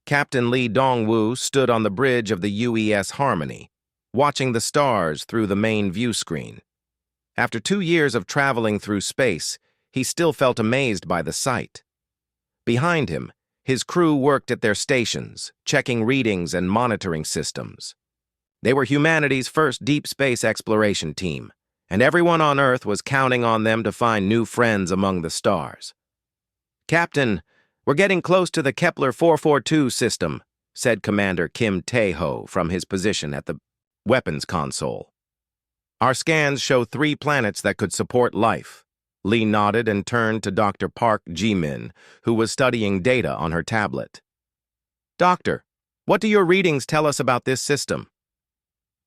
Captain Lee Dongwoo stood on the bridge of the UES Harmony, watching the stars through the main view screen. After 2 years of traveling through space, he still felt amazed by the sight. Behind him, his crew worked at their stations, checking readings and monitoring systems. They were humanity's first deep space exploration team, and everyone on Earth was counting on them to find new friends among the stars. "Captain, we're getting close to the Kepler 442 system," said Commander Kim Tae-ho from his position at the weapons console. "Our scans show 3 planets that could support life." Lee nodded and turned to Dr. Park Ji-min, who was studying data on her tablet. "Doctor, what do your readings tell us about this system?"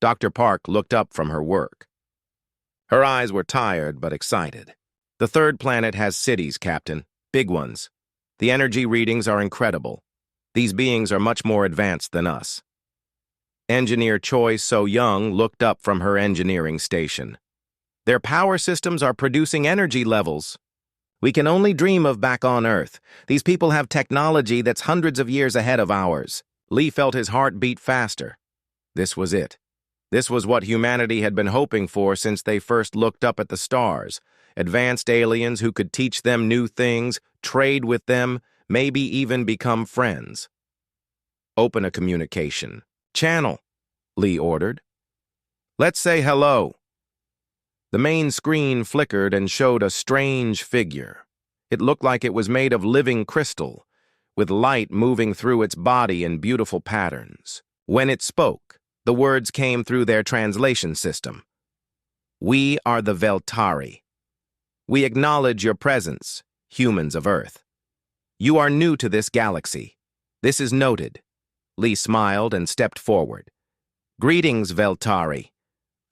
Dr. Park looked up from her work. Her eyes were tired but excited. "The 3rd planet has cities, Captain. Big ones. The energy readings are incredible. These beings are much more advanced than us." Engineer Choi So-young looked up from her engineering station. "Their power systems are producing energy levels we can only dream of back on Earth. These people have technology that's hundreds of years ahead of ours." Lee felt his heart beat faster. This was it. This was what humanity had been hoping for since they first looked up at the stars. Advanced aliens who could teach them new things, trade with them, maybe even become friends. "Open a communication channel," Lee ordered. "Let's say hello." The main screen flickered and showed a strange figure. It looked like it was made of living crystal, with light moving through its body in beautiful patterns. When it spoke, the words came through their translation system. "We are the Veltari. We acknowledge your presence, humans of Earth. You are new to this galaxy. This is noted." Lee smiled and stepped forward. "Greetings, Veltari.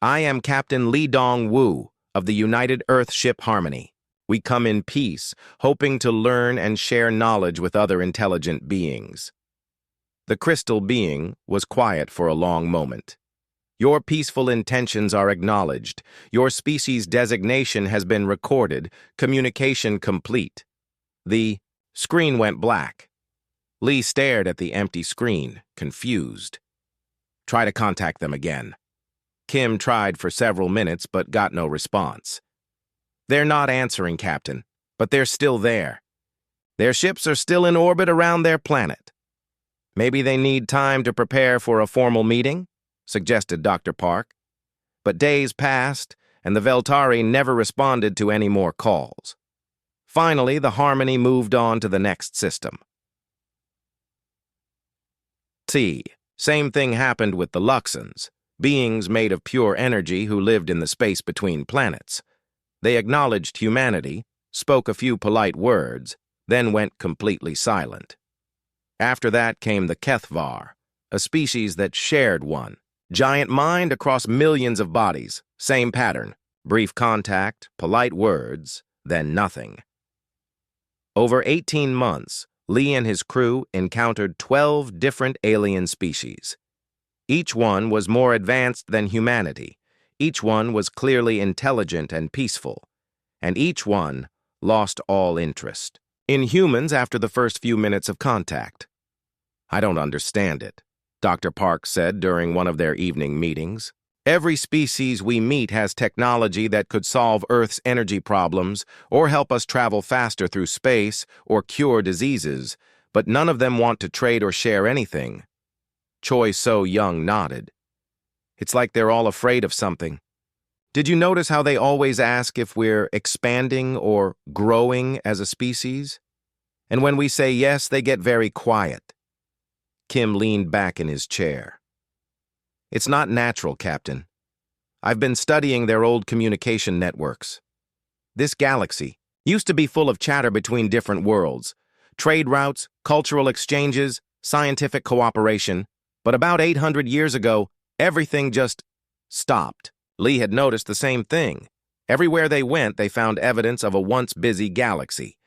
I am Captain Lee Dong-woo of the United Earth Ship Harmony. We come in peace, hoping to learn and share knowledge with other intelligent beings." The crystal being was quiet for a long moment. "Your peaceful intentions are acknowledged. Your species designation has been recorded. Communication complete." The screen went black. Lee stared at the empty screen, confused. "Try to contact them again." Kim tried for several minutes but got no response. "They're not answering, Captain, but they're still there. Their ships are still in orbit around their planet. Maybe they need time to prepare for a formal meeting," suggested Dr. Park. But days passed, and the Veltari never responded to any more calls. Finally, the Harmony moved on to the next system. Same thing happened with the Luxons, beings made of pure energy who lived in the space between planets. They acknowledged humanity, spoke a few polite words, then went completely silent. After that came the Kethvar, a species that shared one. Giant mind across millions of bodies, same pattern, brief contact, polite words, then nothing. Over 18 months, Lee and his crew encountered 12 different alien species. Each one was more advanced than humanity. Each one was clearly intelligent and peaceful. And each one lost all interest in humans after the first few minutes of contact. "I don't understand it," Dr. Park said during one of their evening meetings. "Every species we meet has technology that could solve Earth's energy problems or help us travel faster through space or cure diseases, but none of them want to trade or share anything." Choi So-young nodded. "It's like they're all afraid of something. Did you notice how they always ask if we're expanding or growing as a species? And when we say yes, they get very quiet." Kim leaned back in his chair. "It's not natural, Captain. I've been studying their old communication networks. This galaxy used to be full of chatter between different worlds, trade routes, cultural exchanges, scientific cooperation. But about 800 years ago, everything just stopped." Lee had noticed the same thing. Everywhere they went, they found evidence of a once busy galaxy.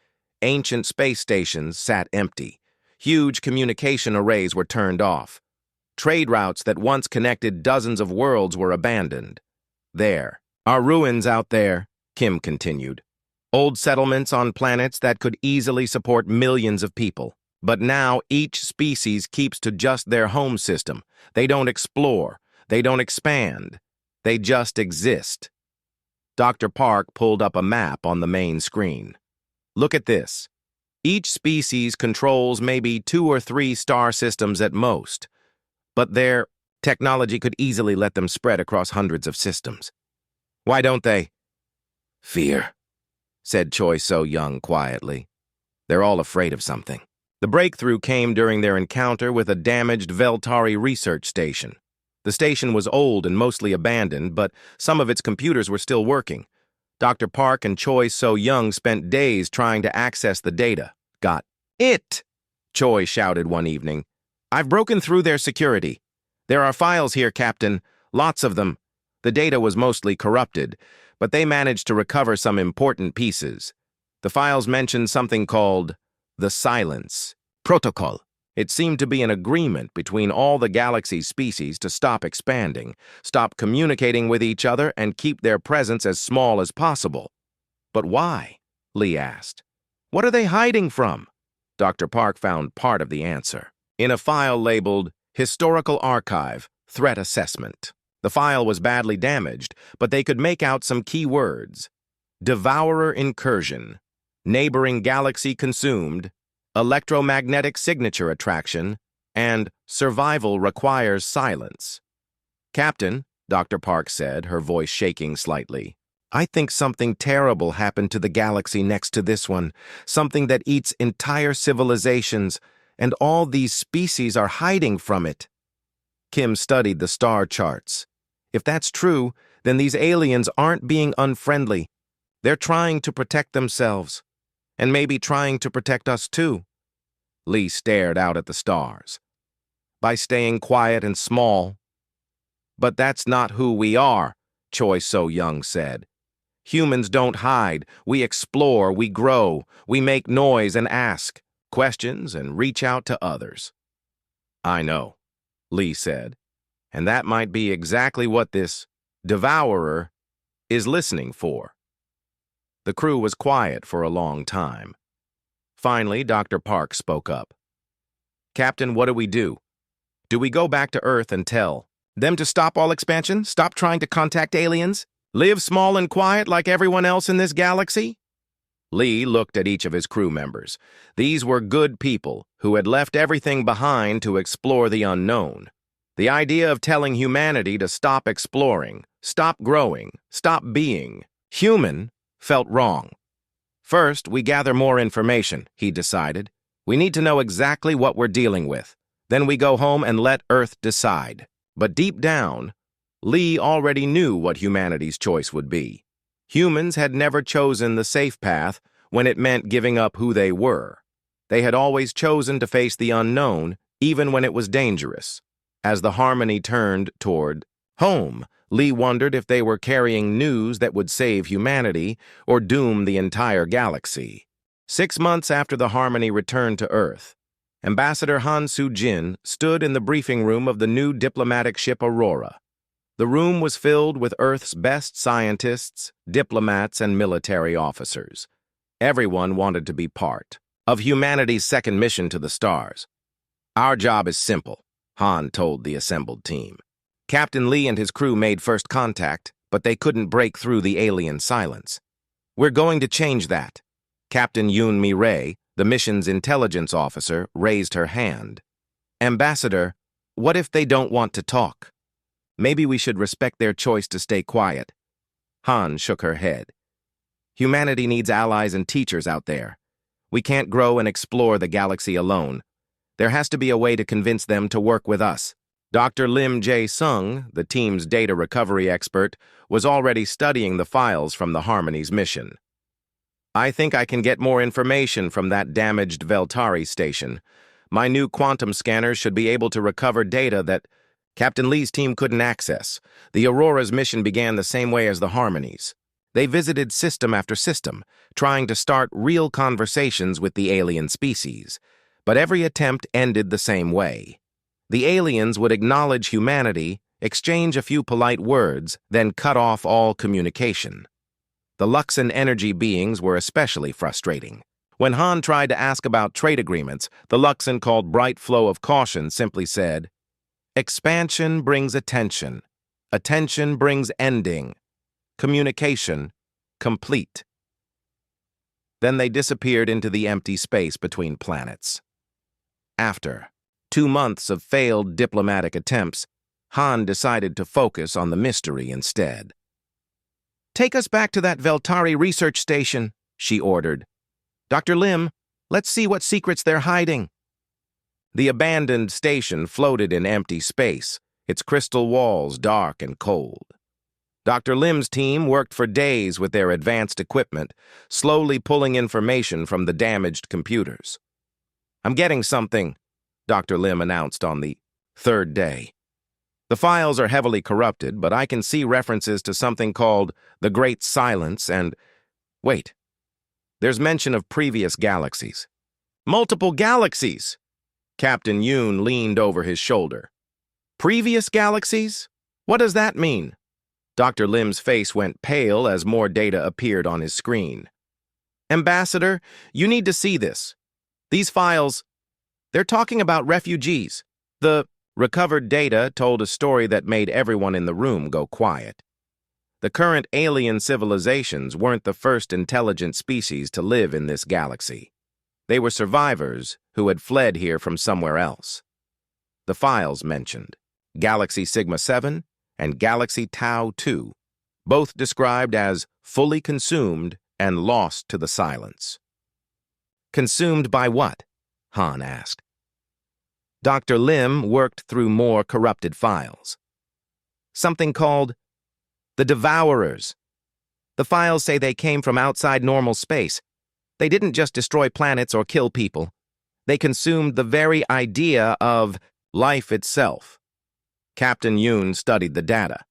Ancient space stations sat empty. Huge communication arrays were turned off. Trade routes that once connected dozens of worlds were abandoned. "There are ruins out there," Kim continued. "Old settlements on planets that could easily support millions of people. But now each species keeps to just their home system. They don't explore. They don't expand. They just exist. Dr. Park pulled up a map on the main screen. Look at this. Each species controls maybe 2 or 3 star systems at most, but their technology could easily let them spread across hundreds of systems. Why don't they? Fear, said Choi So-young quietly. They're all afraid of something. The breakthrough came during their encounter with a damaged Veltari research station. The station was old and mostly abandoned, but some of its computers were still working. Dr. Park and Choi So-young spent days trying to access the data. Got it! Choi shouted one evening. I've broken through their security. There are files here, Captain. Lots of them. The data was mostly corrupted, but they managed to recover some important pieces. The files mentioned something called the Silence Protocol. It seemed to be an agreement between all the galaxy's species to stop expanding, stop communicating with each other, and keep their presence as small as possible. But why? Lee asked. What are they hiding from? Dr. Park found part of the answer in a file labeled Historical Archive Threat Assessment. The file was badly damaged, but they could make out some key words. Devourer incursion, neighboring galaxy consumed, electromagnetic signature attraction, and survival requires silence. Captain, Dr. Park said, her voice shaking slightly, I think something terrible happened to the galaxy next to this one, something that eats entire civilizations, and all these species are hiding from it. Kim studied the star charts. If that's true, then these aliens aren't being unfriendly. They're trying to protect themselves. And maybe trying to protect us too. Lee stared out at the stars. By staying quiet and small. But that's not who we are, Choi So-young said. Humans don't hide. We explore, we grow, we make noise and ask questions and reach out to others. I know, Lee said, and that might be exactly what this devourer is listening for. The crew was quiet for a long time. Finally, Dr. Park spoke up. Captain, what do we do? Do we go back to Earth and tell them to stop all expansion, stop trying to contact aliens, live small and quiet like everyone else in this galaxy? Lee looked at each of his crew members. These were good people who had left everything behind to explore the unknown. The idea of telling humanity to stop exploring, stop growing, stop being human felt wrong. First, we gather more information, he decided. We need to know exactly what we're dealing with. Then we go home and let Earth decide. But deep down, Lee already knew what humanity's choice would be. Humans had never chosen the safe path when it meant giving up who they were. They had always chosen to face the unknown, even when it was dangerous. As the Harmony turned toward home, Lee wondered if they were carrying news that would save humanity or doom the entire galaxy. 6 months after the Harmony returned to Earth, Ambassador Han Soo-jin stood in the briefing room of the new diplomatic ship Aurora. The room was filled with Earth's best scientists, diplomats, and military officers. Everyone wanted to be part of humanity's second mission to the stars. Our job is simple, Han told the assembled team. Captain Lee and his crew made first contact, but they couldn't break through the alien silence. We're going to change that. Captain Yoon Mi-rae, the mission's intelligence officer, raised her hand. Ambassador, what if they don't want to talk? Maybe we should respect their choice to stay quiet. Han shook her head. Humanity needs allies and teachers out there. We can't grow and explore the galaxy alone. There has to be a way to convince them to work with us. Dr. Lim Jae-sung, the team's data recovery expert, was already studying the files from the Harmony's mission. I think I can get more information from that damaged Veltari station. My new quantum scanners should be able to recover data that Captain Lee's team couldn't access. The Aurora's mission began the same way as the Harmony's. They visited system after system, trying to start real conversations with the alien species. But every attempt ended the same way. The aliens would acknowledge humanity, exchange a few polite words, then cut off all communication. The Luxon energy beings were especially frustrating. When Han tried to ask about trade agreements, the Luxon called Bright Flow of Caution simply said, "Expansion brings attention. Attention brings ending. Communication, complete." Then they disappeared into the empty space between planets. After 2 months of failed diplomatic attempts, Han decided to focus on the mystery instead. "Take us back to that Veltari research station," she ordered. "Dr. Lim, let's see what secrets they're hiding." The abandoned station floated in empty space, its crystal walls dark and cold. Dr. Lim's team worked for days with their advanced equipment, slowly pulling information from the damaged computers. "I'm getting something," Dr. Lim announced on the 3rd day. "The files are heavily corrupted, but I can see references to something called the Great Silence and... Wait. There's mention of previous galaxies." "Multiple galaxies!" Captain Yoon leaned over his shoulder. "Previous galaxies? What does that mean?" Dr. Lim's face went pale as more data appeared on his screen. "Ambassador, you need to see this. These files, they're talking about refugees." The recovered data told a story that made everyone in the room go quiet. The current alien civilizations weren't the first intelligent species to live in this galaxy. They were survivors who had fled here from somewhere else. The files mentioned Galaxy Sigma 7 and Galaxy Tau 2, both described as fully consumed and lost to the silence. "Consumed by what?" Han asked. Dr. Lim worked through more corrupted files. "Something called the Devourers. The files say they came from outside normal space. They didn't just destroy planets or kill people. They consumed the very idea of life itself." Captain Yoon studied the data.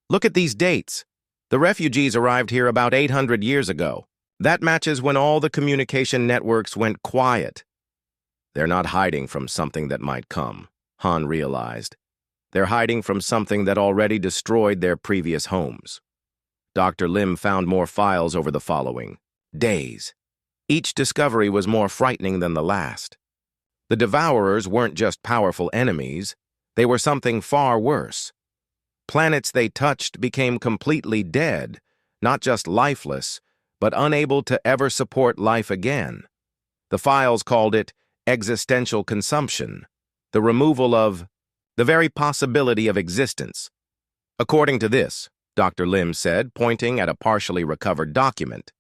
"Look at these dates. The refugees arrived here about 800 years ago. That matches when all the communication networks went quiet." "They're not hiding from something that might come," Han realized. "They're hiding from something that already destroyed their previous homes." Dr. Lim found more files over the following days. Each discovery was more frightening than the last. The Devourers weren't just powerful enemies, they were something far worse. Planets they touched became completely dead, not just lifeless, but unable to ever support life again. The files called it existential consumption, the removal of the very possibility of existence. According to this, Dr. Lim said, pointing at a partially recovered document,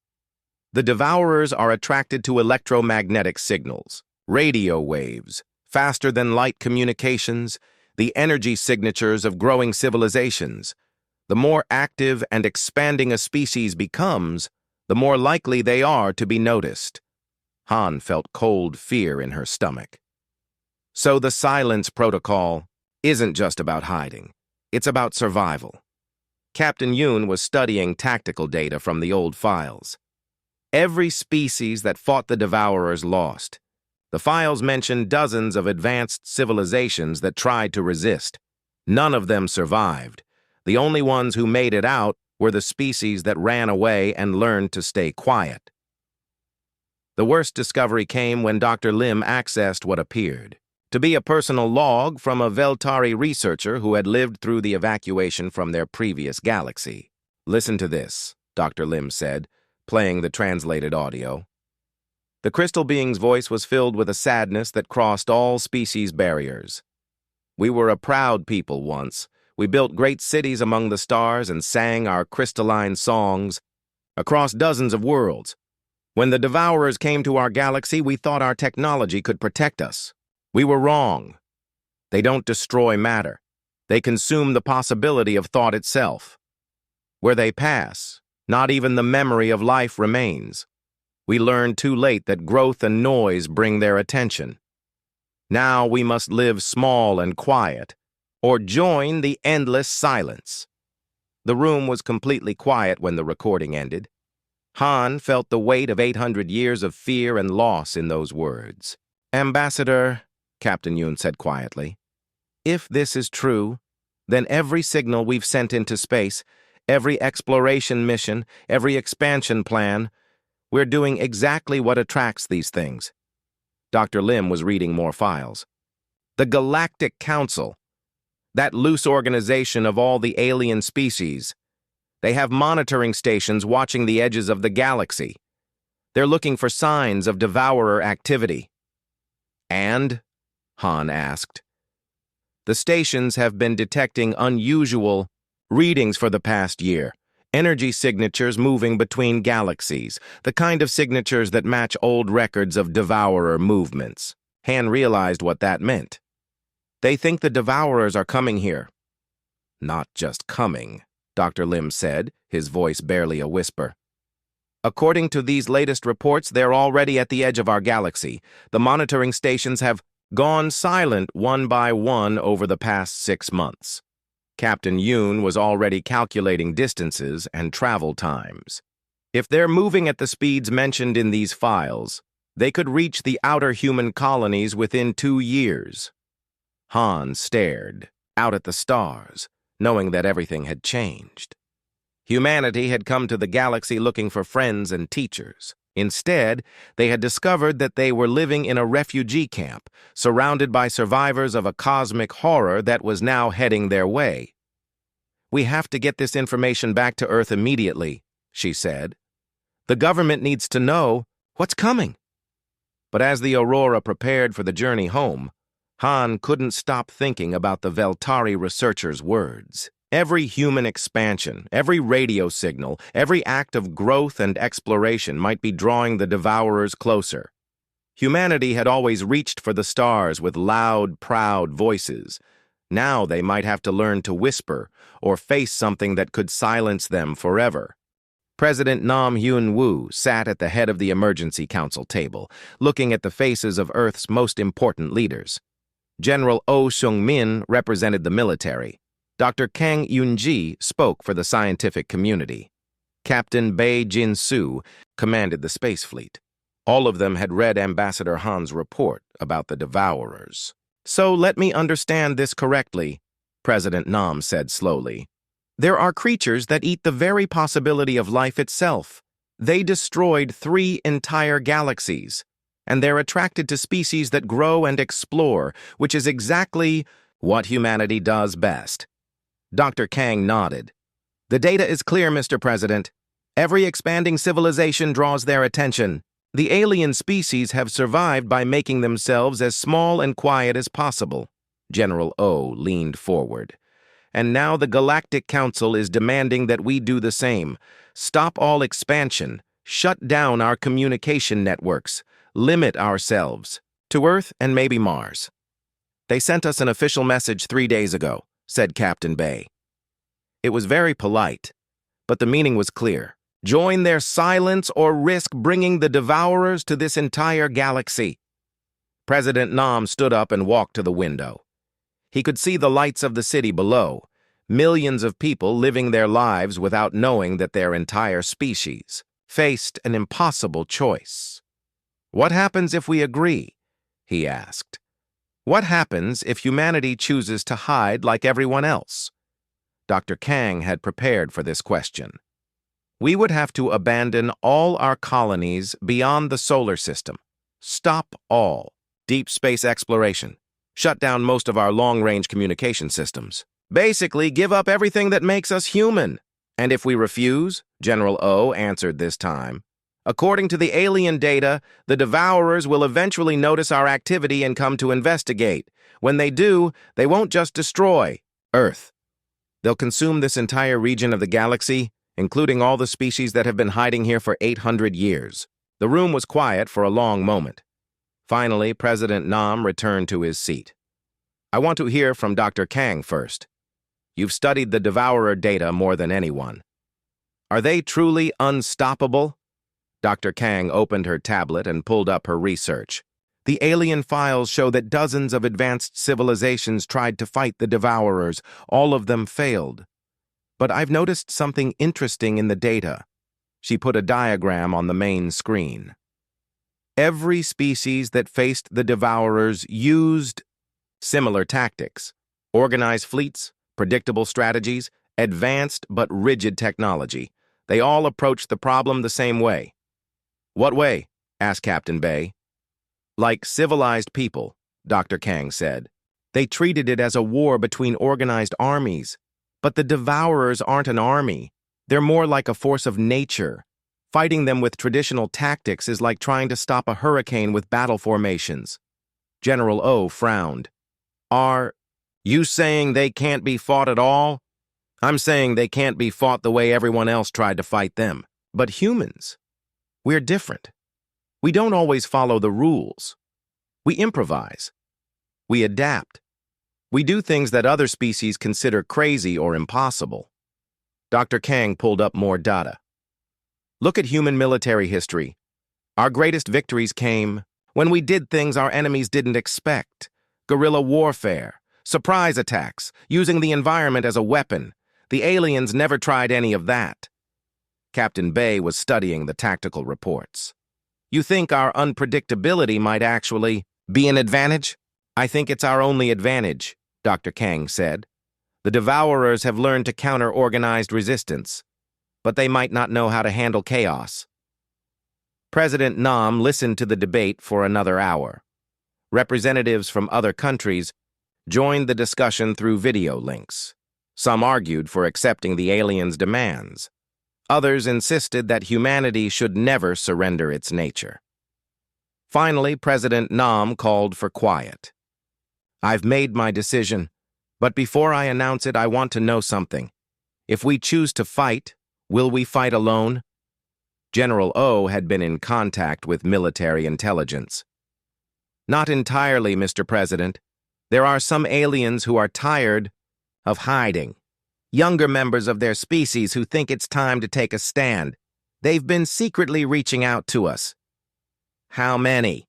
the Devourers are attracted to electromagnetic signals, radio waves, faster-than-light communications, the energy signatures of growing civilizations. The more active and expanding a species becomes, the more likely they are to be noticed. Han felt cold fear in her stomach. So the silence protocol isn't just about hiding. It's about survival. Captain Yoon was studying tactical data from the old files. Every species that fought the Devourers lost. The files mentioned dozens of advanced civilizations that tried to resist. None of them survived. The only ones who made it out were the species that ran away and learned to stay quiet. The worst discovery came when Dr. Lim accessed what appeared to be a personal log from a Veltari researcher who had lived through the evacuation from their previous galaxy. "Listen to this," Dr. Lim said, playing the translated audio. The crystal being's voice was filled with a sadness that crossed all species barriers. "We were a proud people once. We built great cities among the stars and sang our crystalline songs across dozens of worlds. When the Devourers came to our galaxy, we thought our technology could protect us. We were wrong. They don't destroy matter. They consume the possibility of thought itself. Where they pass, not even the memory of life remains. We learned too late that growth and noise bring their attention. Now we must live small and quiet, or join the endless silence." The room was completely quiet when the recording ended. Han felt the weight of 800 years of fear and loss in those words. "Ambassador," Captain Yoon said quietly, "if this is true, then every signal we've sent into space, every exploration mission, every expansion plan, We're doing exactly what attracts these things. Dr. Lim was reading more files. The Galactic Council, that loose organization of all the alien species. They have monitoring stations watching the edges of the galaxy. They're looking for signs of devourer activity. And? Han asked. The stations have been detecting unusual readings for the past year. Energy signatures moving between galaxies, the kind of signatures that match old records of devourer movements. Han realized what that meant. They think the devourers are coming here. Not just coming, Dr. Lim said, his voice barely a whisper. According to these latest reports, they're already at the edge of our galaxy. The monitoring stations have gone silent one by one over the past 6 months. Captain Yoon was already calculating distances and travel times. If they're moving at the speeds mentioned in these files, they could reach the outer human colonies within 2 years. Han stared out at the stars, knowing that everything had changed. Humanity had come to the galaxy looking for friends and teachers. Instead, they had discovered that they were living in a refugee camp, surrounded by survivors of a cosmic horror that was now heading their way. We have to get this information back to Earth immediately, she said. The government needs to know what's coming. But as the Aurora prepared for the journey home, Han couldn't stop thinking about the Veltari researchers' words. Every human expansion, every radio signal, every act of growth and exploration might be drawing the devourers closer. Humanity had always reached for the stars with loud, proud voices. Now they might have to learn to whisper or face something that could silence them forever. President Nam Hyun-woo sat at the head of the Emergency Council table, looking at the faces of Earth's most important leaders. General Oh Seung-min represented the military. Dr. Kang Yoon-ji spoke for the scientific community. Captain Bae Jin-soo commanded the space fleet. All of them had read Ambassador Han's report about the devourers. So let me understand this correctly, President Nam said slowly. There are creatures that eat the very possibility of life itself. They destroyed 3 entire galaxies, and they're attracted to species that grow and explore, which is exactly what humanity does best. Dr. Kang nodded. The data is clear, Mr. President. Every expanding civilization draws their attention. The alien species have survived by making themselves as small and quiet as possible. General O leaned forward. And now the Galactic Council is demanding that we do the same. Stop all expansion. Shut down our communication networks. Limit ourselves to Earth and maybe Mars. They sent us an official message 3 days ago, said Captain Bae. It was very polite, but the meaning was clear. Join their silence or risk bringing the devourers to this entire galaxy. President Nam stood up and walked to the window. He could see the lights of the city below, millions of people living their lives without knowing that their entire species faced an impossible choice. What happens if we agree? He asked. What happens if humanity chooses to hide like everyone else? Dr. Kang had prepared for this question. We would have to abandon all our colonies beyond the solar system. Stop all deep space exploration. Shut down most of our long-range communication systems. Basically, give up everything that makes us human. And if we refuse, General O answered this time, according to the alien data, the devourers will eventually notice our activity and come to investigate. When they do, they won't just destroy Earth. They'll consume this entire region of the galaxy, including all the species that have been hiding here for 800 years. The room was quiet for a long moment. Finally, President Nam returned to his seat. I want to hear from Dr. Kang first. You've studied the devourer data more than anyone. Are they truly unstoppable? Dr. Kang opened her tablet and pulled up her research. The alien files show that dozens of advanced civilizations tried to fight the devourers. All of them failed. But I've noticed something interesting in the data. She put a diagram on the main screen. Every species that faced the devourers used similar tactics, organized fleets, predictable strategies, advanced but rigid technology. They all approached the problem the same way. What way? Asked Captain Bay. Like civilized people, Dr. Kang said. They treated it as a war between organized armies. But the Devourers aren't an army. They're more like a force of nature. Fighting them with traditional tactics is like trying to stop a hurricane with battle formations. General O frowned. Are you saying they can't be fought at all? I'm saying they can't be fought the way everyone else tried to fight them. But humans, we're different. We don't always follow the rules. We improvise. We adapt. We do things that other species consider crazy or impossible. Dr. Kang pulled up more data. Look at human military history. Our greatest victories came when we did things our enemies didn't expect. Guerrilla warfare, surprise attacks, using the environment as a weapon. The aliens never tried any of that. Captain Bay was studying the tactical reports. You think our unpredictability might actually be an advantage? I think it's our only advantage, Dr. Kang said. The Devourers have learned to counter organized resistance, but they might not know how to handle chaos. President Nam listened to the debate for another hour. Representatives from other countries joined the discussion through video links. Some argued for accepting the aliens' demands. Others insisted that humanity should never surrender its nature. Finally, President Nam called for quiet. I've made my decision, but before I announce it, I want to know something. If we choose to fight, will we fight alone? General O had been in contact with military intelligence. Not entirely, Mr. President. There are some aliens who are tired of hiding. Younger members of their species who think it's time to take a stand. They've been secretly reaching out to us. How many?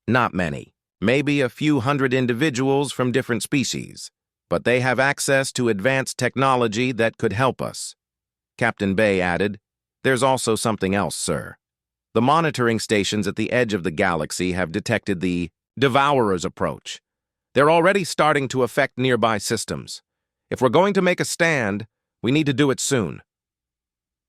Not many. Maybe a few hundred individuals from different species. But they have access to advanced technology that could help us. Captain Bay added, There's also something else, sir. The monitoring stations at the edge of the galaxy have detected the Devourers' approach. They're already starting to affect nearby systems. If we're going to make a stand, we need to do it soon.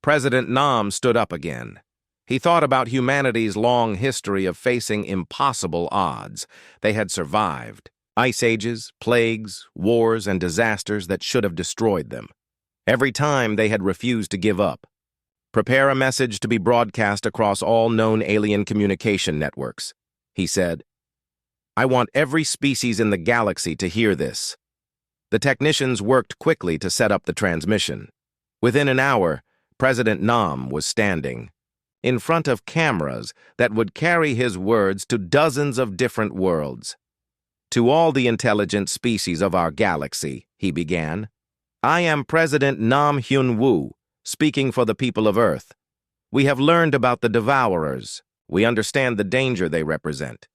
President Nam stood up again. He thought about humanity's long history of facing impossible odds. They had survived. Ice ages, plagues, wars, and disasters that should have destroyed them. Every time they had refused to give up. Prepare a message to be broadcast across all known alien communication networks, he said. I want every species in the galaxy to hear this. The technicians worked quickly to set up the transmission. Within an hour, President Nam was standing in front of cameras that would carry his words to dozens of different worlds. To all the intelligent species of our galaxy, he began, I am President Nam Hyun-woo, speaking for the people of Earth. We have learned about the Devourers. We understand the danger they represent.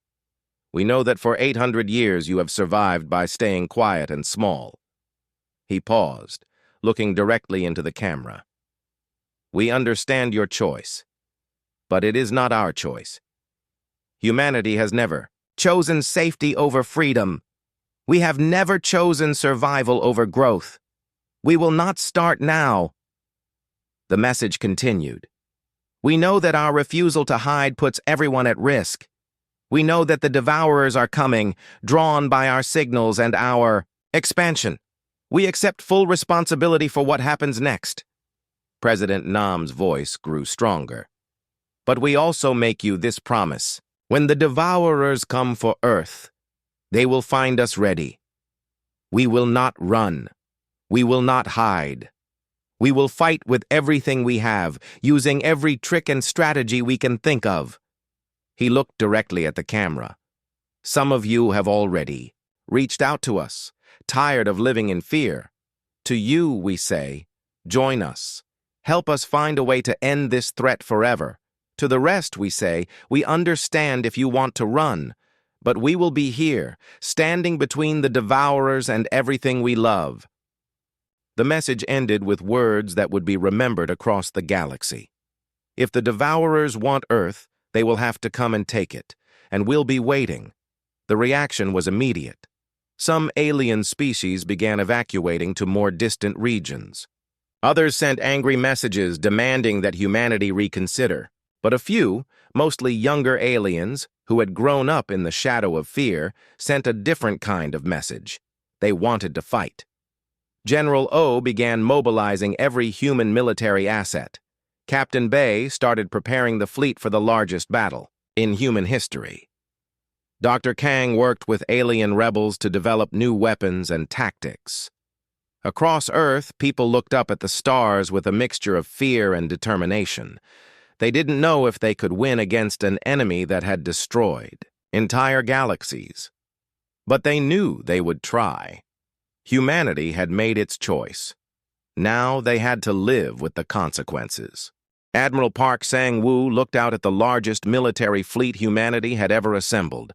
We know that for 800 years you have survived by staying quiet and small. He paused, looking directly into the camera. We understand your choice, but it is not our choice. Humanity has never chosen safety over freedom. We have never chosen survival over growth. We will not start now. The message continued. We know that our refusal to hide puts everyone at risk. We know that the Devourers are coming, drawn by our signals and our expansion. We accept full responsibility for what happens next. President Nam's voice grew stronger. But we also make you this promise. When the Devourers come for Earth, they will find us ready. We will not run. We will not hide. We will fight with everything we have, using every trick and strategy we can think of. He looked directly at the camera. Some of you have already reached out to us, tired of living in fear. To you, we say, join us. Help us find a way to end this threat forever. To the rest, we say, we understand if you want to run, but we will be here, standing between the Devourers and everything we love. The message ended with words that would be remembered across the galaxy. If the Devourers want Earth, they will have to come and take it, and we'll be waiting. The reaction was immediate. Some alien species began evacuating to more distant regions. Others sent angry messages demanding that humanity reconsider. But a few, mostly younger aliens, who had grown up in the shadow of fear, sent a different kind of message. They wanted to fight. General O began mobilizing every human military asset. Captain Bay started preparing the fleet for the largest battle in human history. Dr. Kang worked with alien rebels to develop new weapons and tactics. Across Earth, people looked up at the stars with a mixture of fear and determination. They didn't know if they could win against an enemy that had destroyed entire galaxies. But they knew they would try. Humanity had made its choice. Now they had to live with the consequences. Admiral Park Sang-woo looked out at the largest military fleet humanity had ever assembled.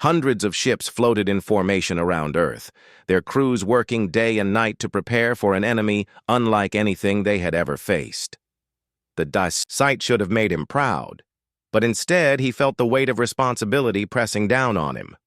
Hundreds of ships floated in formation around Earth, their crews working day and night to prepare for an enemy unlike anything they had ever faced. The sight should have made him proud, but instead he felt the weight of responsibility pressing down on him.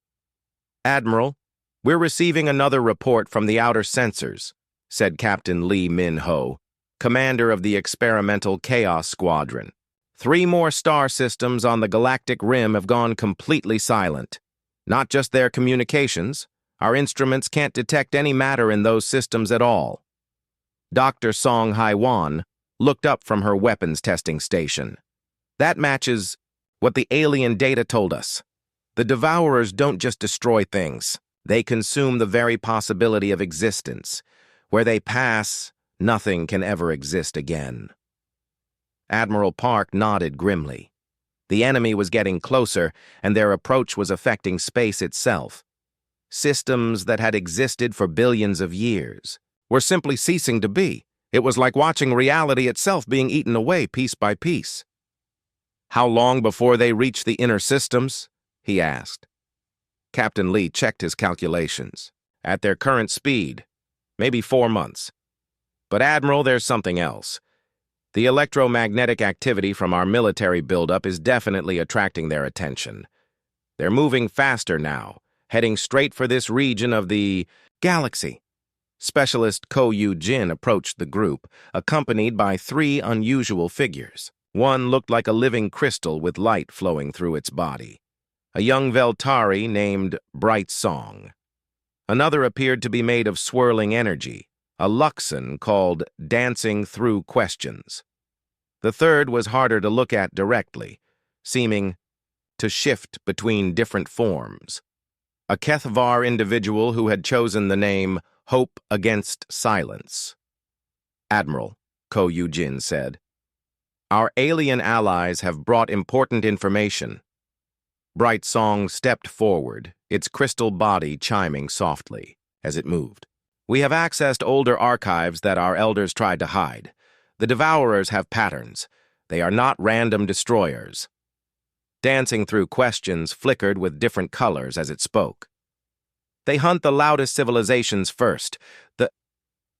"Admiral, we're receiving another report from the outer sensors," said Captain Lee Min-ho, commander of the experimental Chaos Squadron. "3 more star systems on the galactic rim have gone completely silent. Not just their communications. Our instruments can't detect any matter in those systems at all." Dr. Song Hai-wan looked up from her weapons testing station. "That matches what the alien data told us. The Devourers don't just destroy things. They consume the very possibility of existence. Where they pass, nothing can ever exist again." Admiral Park nodded grimly. The enemy was getting closer, and their approach was affecting space itself. Systems that had existed for billions of years were simply ceasing to be. It was like watching reality itself being eaten away piece by piece. "How long before they reach the inner systems?" he asked. Captain Lee checked his calculations. "At their current speed, maybe 4 months. But Admiral, there's something else. The electromagnetic activity from our military buildup is definitely attracting their attention. They're moving faster now, heading straight for this region of the galaxy." Specialist Ko Yu-jin approached the group, accompanied by 3 unusual figures. One looked like a living crystal with light flowing through its body. A young Veltari named Bright Song. Another appeared to be made of swirling energy, a Luxon called Dancing Through Questions. The third was harder to look at directly, seeming to shift between different forms. A Kethvar individual who had chosen the name Hope Against Silence. "Admiral," Ko Yu-jin said, "our alien allies have brought important information." Bright Song stepped forward, its crystal body chiming softly as it moved. "We have accessed older archives that our elders tried to hide. The Devourers have patterns. They are not random destroyers." Dancing Through Questions flickered with different colors as it spoke. "They hunt the loudest civilizations first. The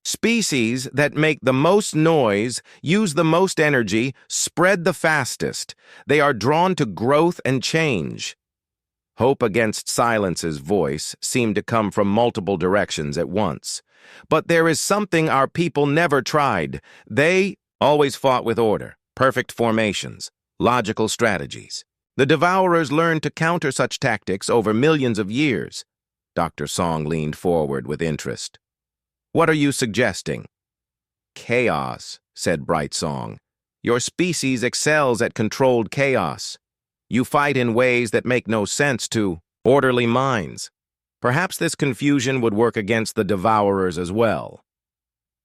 species that make the most noise, use the most energy, spread the fastest. They are drawn to growth and change." Hope Against Silence's voice seemed to come from multiple directions at once. "But there is something our people never tried. They always fought with order, perfect formations, logical strategies. The Devourers learned to counter such tactics over millions of years." Dr. Song leaned forward with interest. "What are you suggesting?" "Chaos," said Bright Song. "Your species excels at controlled chaos. You fight in ways that make no sense to orderly minds. Perhaps this confusion would work against the Devourers as well."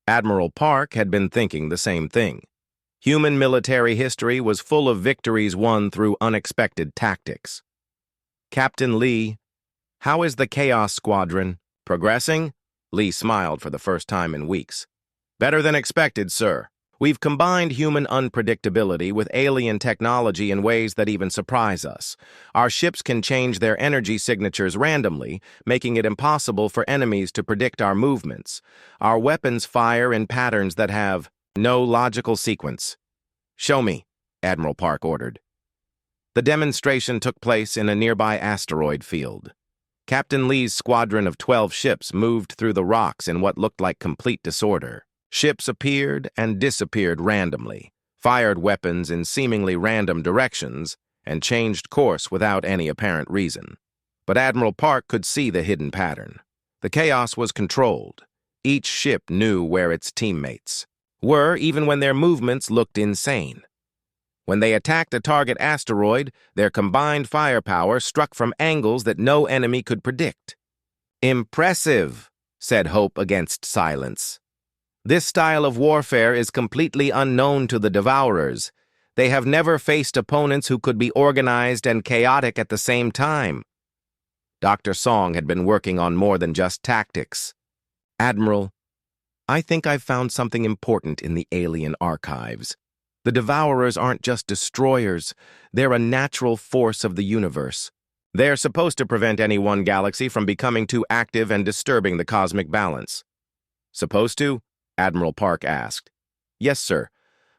Admiral Park had been thinking the same thing. Human military history was full of victories won through unexpected tactics. "Captain Lee, how is the Chaos Squadron? Progressing?" Lee smiled for the first time in weeks. "Better than expected, sir. We've combined human unpredictability with alien technology in ways that even surprise us. Our ships can change their energy signatures randomly, making it impossible for enemies to predict our movements. Our weapons fire in patterns that have no logical sequence." "Show me," Admiral Park ordered. The demonstration took place in a nearby asteroid field. Captain Lee's squadron of 12 ships moved through the rocks in what looked like complete disorder. Ships appeared and disappeared randomly, fired weapons in seemingly random directions, and changed course without any apparent reason. But Admiral Park could see the hidden pattern. The chaos was controlled. Each ship knew where its teammates were, even when their movements looked insane. When they attacked a target asteroid, their combined firepower struck from angles that no enemy could predict. "Impressive," said Hope against silence. "This style of warfare is completely unknown to the Devourers. They have never faced opponents who could be organized and chaotic at the same time." Dr. Song had been working on more than just tactics. "Admiral, I think I've found something important in the alien archives. The Devourers aren't just destroyers, they're a natural force of the universe. They're supposed to prevent any one galaxy from becoming too active and disturbing the cosmic balance." "Supposed to?" Admiral Park asked. "Yes, sir,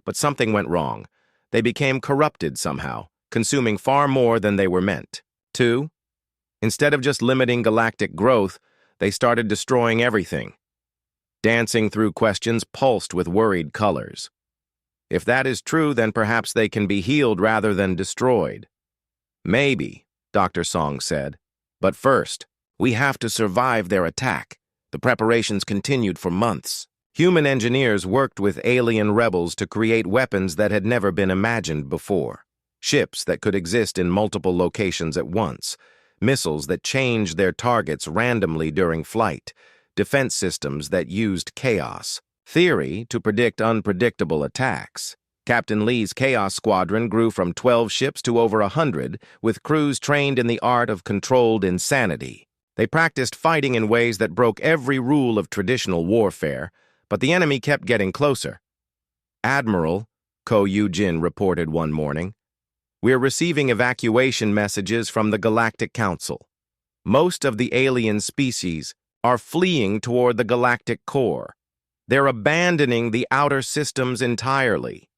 but something went wrong. They became corrupted somehow, consuming far more than they were meant to. Instead of just limiting galactic growth, they started destroying everything." Dancing through questions pulsed with worried colors. "If that is true, then perhaps they can be healed rather than destroyed." "Maybe," Dr. Song said. "But first, we have to survive their attack." The preparations continued for months. Human engineers worked with alien rebels to create weapons that had never been imagined before. Ships that could exist in multiple locations at once, missiles that changed their targets randomly during flight, defense systems that used chaos, theory to predict unpredictable attacks. Captain Lee's Chaos Squadron grew from 12 ships to over 100, with crews trained in the art of controlled insanity. They practiced fighting in ways that broke every rule of traditional warfare, but the enemy kept getting closer. "Admiral," Ko Yu-jin reported one morning, "we're receiving evacuation messages from the Galactic Council. Most of the alien species are fleeing toward the galactic core. They're abandoning the outer systems entirely."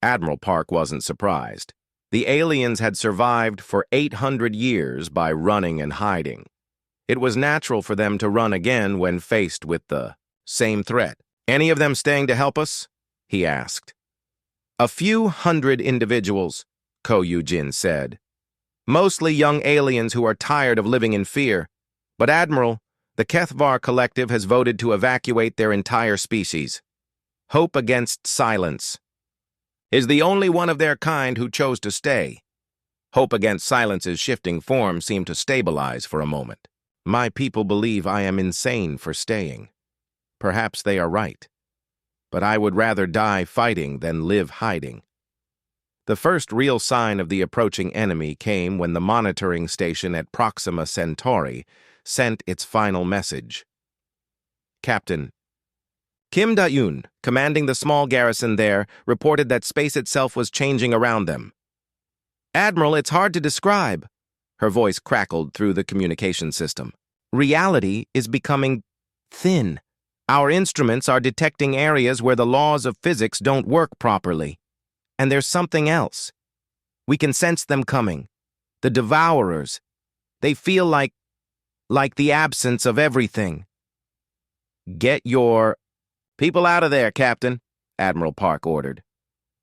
Admiral Park wasn't surprised. The aliens had survived for 800 years by running and hiding. It was natural for them to run again when faced with the same threat. "Any of them staying to help us?" he asked. "A few hundred individuals," Ko Yu-jin said. "Mostly young aliens who are tired of living in fear. But Admiral, the Kethvar Collective has voted to evacuate their entire species. Hope against Silence is the only one of their kind who chose to stay." Hope against Silence's shifting form seemed to stabilize for a moment. "My people believe I am insane for staying. Perhaps they are right. But I would rather die fighting than live hiding." The first real sign of the approaching enemy came when the monitoring station at Proxima Centauri sent its final message. "Captain, Kim Da-yoon, commanding the small garrison there, reported that space itself was changing around them." "Admiral, it's hard to describe." Her voice crackled through the communication system. "Reality is becoming thin. Our instruments are detecting areas where the laws of physics don't work properly. And there's something else. We can sense them coming. The Devourers. They feel like the absence of everything." "Get your people out of there, Captain," Admiral Park ordered.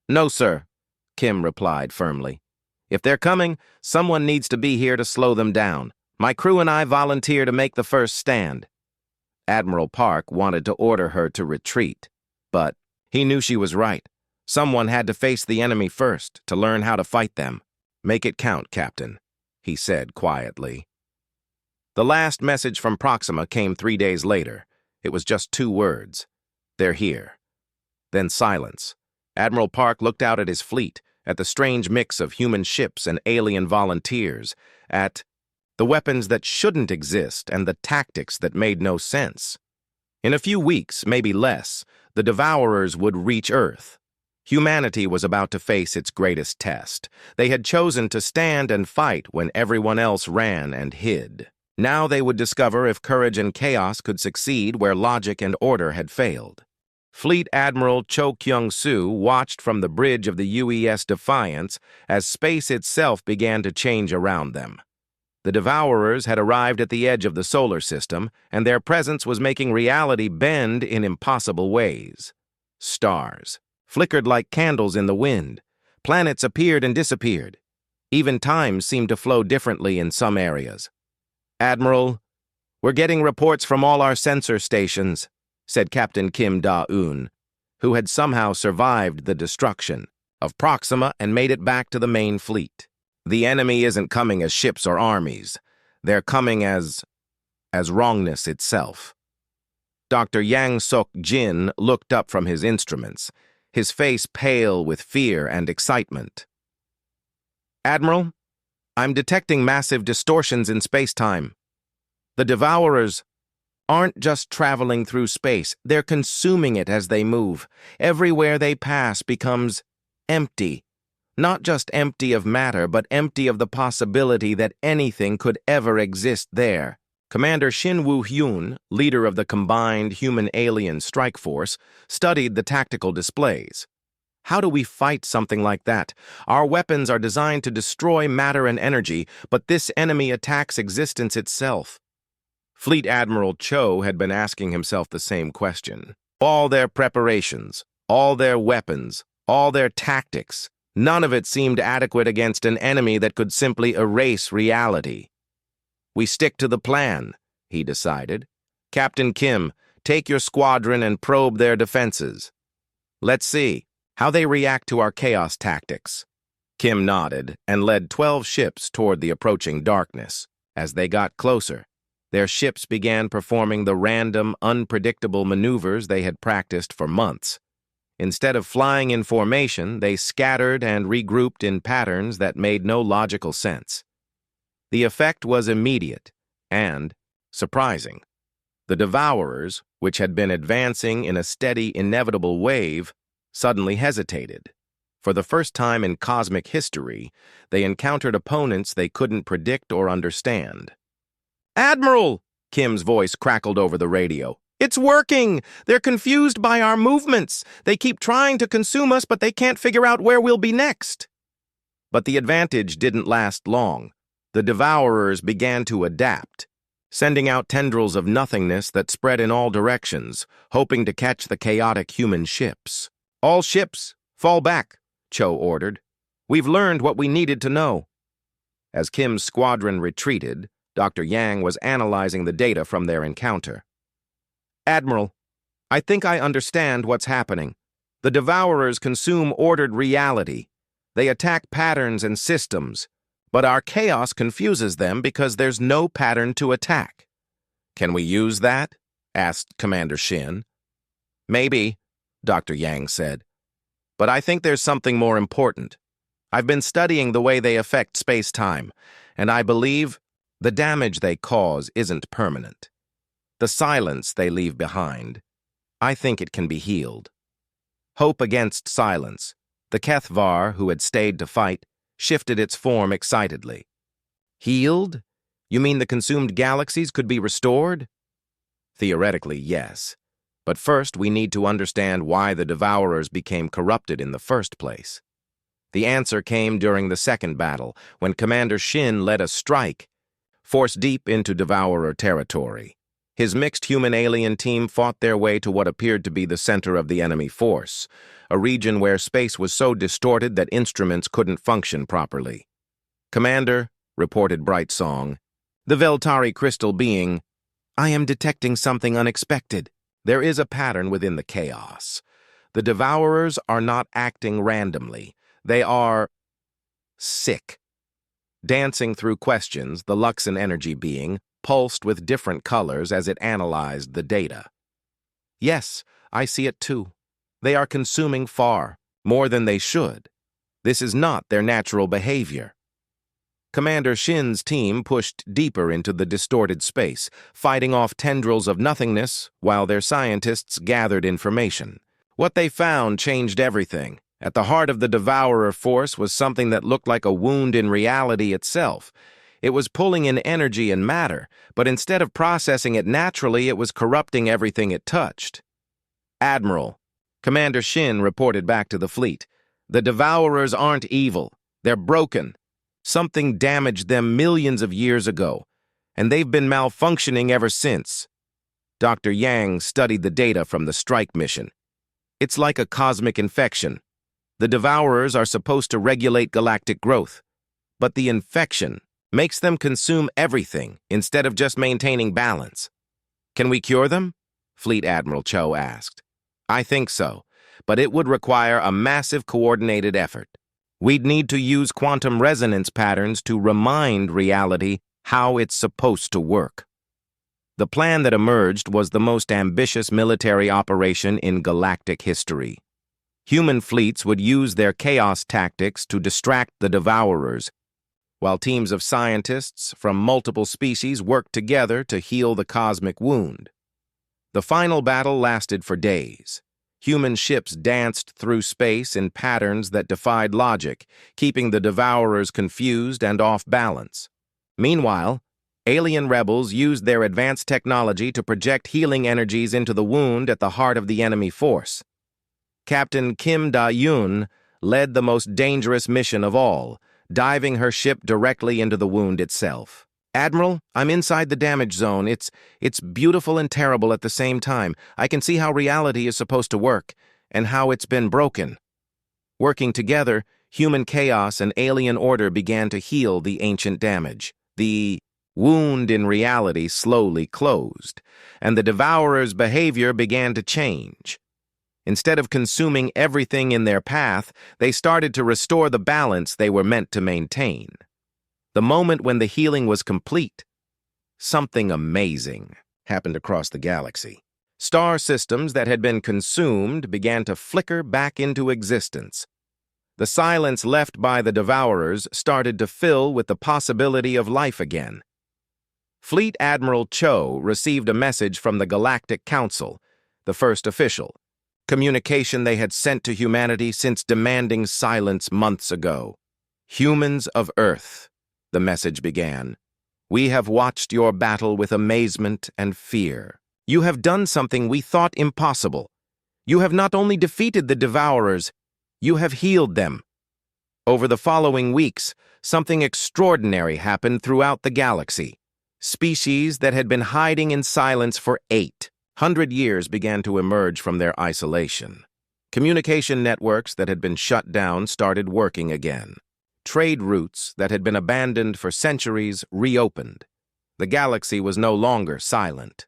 "No, sir," Kim replied firmly. "If they're coming, someone needs to be here to slow them down. My crew and I volunteer to make the first stand." Admiral Park wanted to order her to retreat, but he knew she was right. Someone had to face the enemy first, to learn how to fight them. "Make it count, Captain," he said quietly. The last message from Proxima came 3 days later. It was just 2 words. "They're here." Then silence. Admiral Park looked out at his fleet, at the strange mix of human ships and alien volunteers, at the weapons that shouldn't exist and the tactics that made no sense. In a few weeks, maybe less, the Devourers would reach Earth. Humanity was about to face its greatest test. They had chosen to stand and fight when everyone else ran and hid. Now they would discover if courage and chaos could succeed where logic and order had failed. Fleet Admiral Cho Kyung-soo watched from the bridge of the UES Defiance as space itself began to change around them. The Devourers had arrived at the edge of the solar system, and their presence was making reality bend in impossible ways. Stars, flickered like candles in the wind. Planets appeared and disappeared. Even time seemed to flow differently in some areas. "Admiral, we're getting reports from all our sensor stations," said Captain Kim Da-eun, who had somehow survived the destruction of Proxima and made it back to the main fleet. "The enemy isn't coming as ships or armies. They're coming as wrongness itself." Dr. Yang Sok-jin looked up from his instruments, his face pale with fear and excitement. "Admiral, I'm detecting massive distortions in space-time. The Devourers aren't just traveling through space, they're consuming it as they move. Everywhere they pass becomes empty. Not just empty of matter, but empty of the possibility that anything could ever exist there." Commander Shin Woo-hyun, leader of the combined human-alien strike force, studied the tactical displays. "How do we fight something like that? Our weapons are designed to destroy matter and energy, but this enemy attacks existence itself." Fleet Admiral Cho had been asking himself the same question. All their preparations, all their weapons, all their tactics, none of it seemed adequate against an enemy that could simply erase reality. "We stick to the plan," he decided. "Captain Kim, take your squadron and probe their defenses. Let's see how they react to our chaos tactics." Kim nodded and led 12 ships toward the approaching darkness. As they got closer, their ships began performing the random, unpredictable maneuvers they had practiced for months. Instead of flying in formation, they scattered and regrouped in patterns that made no logical sense. The effect was immediate and surprising. The Devourers, which had been advancing in a steady, inevitable wave, suddenly hesitated. For the first time in cosmic history, they encountered opponents they couldn't predict or understand. "Admiral!" Kim's voice crackled over the radio. "It's working! They're confused by our movements. They keep trying to consume us, but they can't figure out where we'll be next." But the advantage didn't last long. The Devourers began to adapt, sending out tendrils of nothingness that spread in all directions, hoping to catch the chaotic human ships. "All ships, fall back," Cho ordered. "We've learned what we needed to know." As Kim's squadron retreated, Dr. Yang was analyzing the data from their encounter. "Admiral, I think I understand what's happening. The Devourers consume ordered reality. They attack patterns and systems, but our chaos confuses them because there's no pattern to attack." "Can we use that?" asked Commander Shin. "Maybe," Dr. Yang said. "But I think there's something more important. I've been studying the way they affect space-time, and I believe the damage they cause isn't permanent. The silence they leave behind, I think it can be healed." Hope against silence. The Kethvar, who had stayed to fight, shifted its form excitedly. "Healed? You mean the consumed galaxies could be restored?" "Theoretically, yes. But first we need to understand why the Devourers became corrupted in the first place." The answer came during the second battle, when Commander Shin led a strike, forced deep into Devourer territory. His mixed human-alien team fought their way to what appeared to be the center of the enemy force, a region where space was so distorted that instruments couldn't function properly. "Commander," reported Brightsong, the Veltari crystal being, "I am detecting something unexpected. There is a pattern within the chaos. The Devourers are not acting randomly. They are sick." Dancing through questions, the Luxon energy being pulsed with different colors as it analyzed the data. "Yes, I see it too. They are consuming far, more than they should. This is not their natural behavior." Commander Shin's team pushed deeper into the distorted space, fighting off tendrils of nothingness while their scientists gathered information. What they found changed everything. At the heart of the Devourer force was something that looked like a wound in reality itself. It was pulling in energy and matter, but instead of processing it naturally, it was corrupting everything it touched. "Admiral," Commander Shin reported back to the fleet, "the Devourers aren't evil. They're broken. Something damaged them millions of years ago, and they've been malfunctioning ever since." Dr. Yang studied the data from the strike mission. It's like a cosmic infection. The Devourers are supposed to regulate galactic growth, but the infection makes them consume everything instead of just maintaining balance. Can we cure them? Fleet Admiral Cho asked. I think so, but it would require a massive coordinated effort. We'd need to use quantum resonance patterns to remind reality how it's supposed to work. The plan that emerged was the most ambitious military operation in galactic history. Human fleets would use their chaos tactics to distract the Devourers, while teams of scientists from multiple species worked together to heal the cosmic wound. The final battle lasted for days. Human ships danced through space in patterns that defied logic, keeping the Devourers confused and off balance. Meanwhile, alien rebels used their advanced technology to project healing energies into the wound at the heart of the enemy force. Captain Kim Da-yoon led the most dangerous mission of all, diving her ship directly into the wound itself. Admiral, I'm inside the damage zone. It's beautiful and terrible at the same time. I can see how reality is supposed to work, and how it's been broken. Working together, human chaos and alien order began to heal the ancient damage. The wound in reality slowly closed, and the Devourers' behavior began to change. Instead of consuming everything in their path, they started to restore the balance they were meant to maintain. The moment when the healing was complete, something amazing happened across the galaxy. Star systems that had been consumed began to flicker back into existence. The silence left by the Devourers started to fill with the possibility of life again. Fleet Admiral Cho received a message from the Galactic Council, the first official communication they had sent to humanity since demanding silence months ago. Humans of Earth, the message began, we have watched your battle with amazement and fear. You have done something we thought impossible. You have not only defeated the Devourers, you have healed them. Over the following weeks, something extraordinary happened throughout the galaxy. Species that had been hiding in silence for 800 years began to emerge from their isolation. Communication networks that had been shut down started working again. Trade routes that had been abandoned for centuries reopened. The galaxy was no longer silent.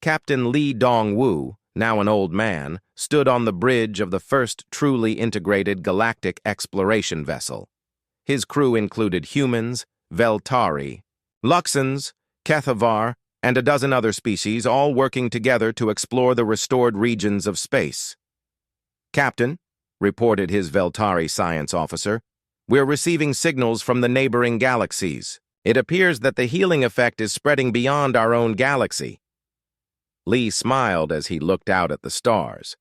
Captain Lee Dong-woo, now an old man, stood on the bridge of the first truly integrated galactic exploration vessel. His crew included humans, Veltari, Luxans, Kethavar, and a dozen other species, all working together to explore the restored regions of space. Captain, reported his Veltari science officer, we're receiving signals from the neighboring galaxies. It appears that the healing effect is spreading beyond our own galaxy. Lee smiled as he looked out at the stars.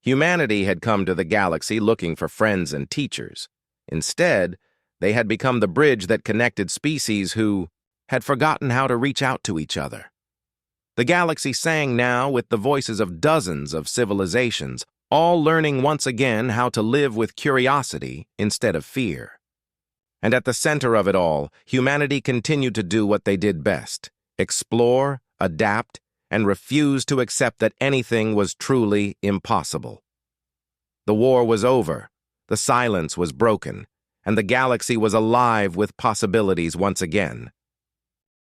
Humanity had come to the galaxy looking for friends and teachers. Instead, they had become the bridge that connected species who had forgotten how to reach out to each other. The galaxy sang now with the voices of dozens of civilizations, all learning once again how to live with curiosity instead of fear. And at the center of it all, humanity continued to do what they did best: explore, adapt, and refuse to accept that anything was truly impossible. The war was over, the silence was broken, and the galaxy was alive with possibilities once again.